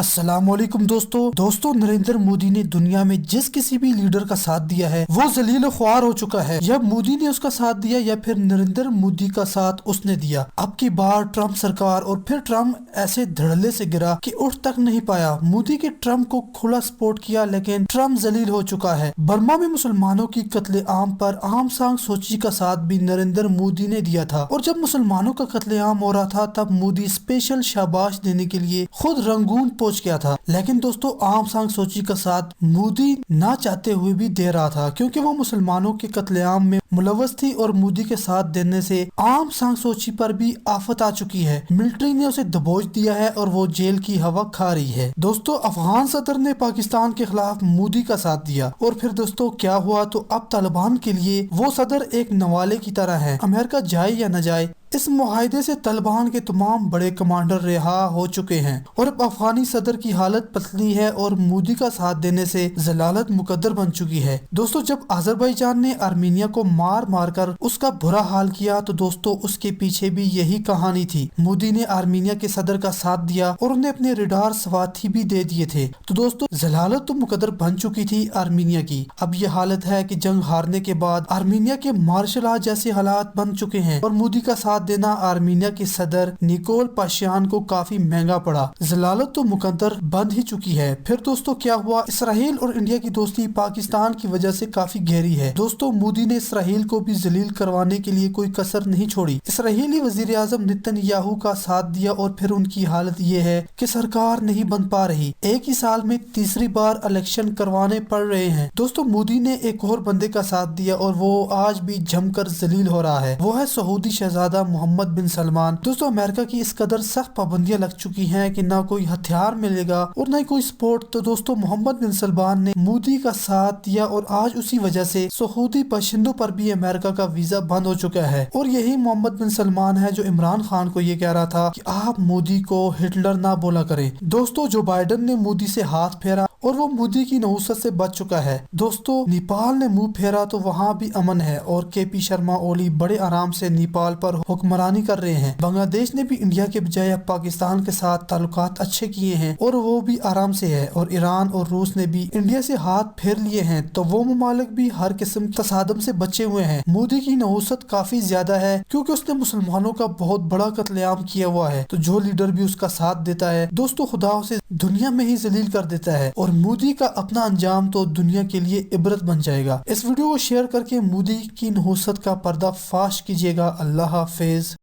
अस्सलाम वालेकुम दोस्तों नरेंद्र मोदी ने दुनिया में जिस किसी भी लीडर का साथ दिया है वो जलील ख्वार हो चुका है। या मोदी ने उसका साथ दिया या फिर नरेंद्र मोदी का साथ उसने दिया। अब की बार ट्रम्प सरकार और फिर ट्रम्प ऐसे धड़ल्ले से गिरा कि उठ तक नहीं पाया। मोदी के ट्रम्प को खुला सपोर्ट किया लेकिन ट्रम्प जलील हो चुका है। बर्मा में मुसलमानों की कत्लेआम पर आम सांग सोची का साथ भी नरेंद्र मोदी ने दिया था और जब मुसलमानों का कत्लेआम हो रहा था तब मोदी स्पेशल शाबाश देने के लिए खुद रंगून पहुंच गया था। लेकिन दोस्तों आम सांग सोची का साथ मोदी ना चाहते हुए भी दे रहा था क्योंकि वो मुसलमानों के कत्लेआम में मुलव्वस थी और मोदी के साथ देने से आम सांग सोची पर भी आफत आ चुकी है। मिलिट्री ने उसे दबोच दिया है और वो जेल की हवा खा रही है। दोस्तों अफगान सदर ने पाकिस्तान के खिलाफ मोदी का साथ दिया और फिर दोस्तों क्या हुआ, तो अब तालिबान के लिए वो सदर एक नवाले की तरह है। अमेरिका जाए या न जाए, इस मुआहदे से तालिबान के तमाम बड़े कमांडर रिहा हो चुके हैं और अब अफगानी सदर की हालत पतली है और मोदी का साथ देने से जलालत मुकद्दर बन चुकी है। दोस्तों जब अजरबैजान ने आर्मीनिया को मार मार कर उसका बुरा हाल किया तो दोस्तों उसके पीछे भी यही कहानी थी। मोदी ने आर्मीनिया के सदर का साथ दिया और उन्हें अपने रडार स्वाथी भी दे दिए थे। तो दोस्तों जलालत तो मुकद्दर बन चुकी थी आर्मीनिया की। अब ये हालत है कि जंग हारने के बाद आर्मीनिया के मार्शल आर्ट जैसे हालात बन चुके हैं और मोदी का साथ देना आर्मीनिया के सदर निकोल पाशियान को काफी महंगा पड़ा। जलालत तो मुकद्दर बंद ही चुकी है। फिर दोस्तों क्या हुआ, इसराइल और इंडिया की दोस्ती पाकिस्तान की वजह से काफी गहरी है। दोस्तों मोदी ने इसराइल को भी जलील करवाने के लिए कोई कसर नहीं छोड़ी। इसराइली वजीर आजम नेतन्याहू का साथ दिया और फिर उनकी हालत ये है कि सरकार नहीं बन पा रही। एक ही साल में तीसरी बार इलेक्शन करवाने पड़ रहे हैं। दोस्तों मोदी ने एक और बंदे का साथ दिया और वो आज भी जमकर जलील हो रहा है। वो है सऊदी शहजादा मोहम्मद बिन सलमान। दोस्तों अमेरिका की इस कदर सख्त पाबंदियां लग चुकी हैं कि ना कोई हथियार मिलेगा और ना कोई सपोर्ट। तो दोस्तों मोहम्मद बिन सलमान ने मोदी का साथ दिया और आज उसी वजह से सऊदी बाशिंदों पर भी अमेरिका का वीजा बंद हो चुका है। और यही मोहम्मद बिन सलमान है जो इमरान खान को ये कह रहा था कि आप मोदी को हिटलर ना बोला करें। दोस्तों जो बाइडन ने मोदी से हाथ फेरा और वो मोदी की नहुसत से बच चुका है। दोस्तों नेपाल ने मुंह फेरा तो वहाँ भी अमन है और केपी शर्मा ओली बड़े आराम से नेपाल पर हुक्मरानी कर रहे हैं। बांग्लादेश ने भी इंडिया के बजाय अब पाकिस्तान के साथ ताल्लुकात अच्छे किए हैं और वो भी आराम से है। और ईरान और रूस ने भी इंडिया से हाथ फेर लिए हैं तो वो ममालिक भी हर किस्म तसादम से बचे हुए हैं। मोदी की नहुसत काफी ज्यादा है क्योंकि उसने मुसलमानों का बहुत बड़ा कत्लेआम किया हुआ है। तो जो लीडर भी उसका साथ देता है दोस्तों खुदा उसे दुनिया में ही जलील कर देता है और मोदी का अपना अंजाम तो दुनिया के लिए इबरत बन जाएगा। इस वीडियो को शेयर करके मोदी की नहुसत का पर्दा फाश कीजिएगा। अल्लाह हाफिज।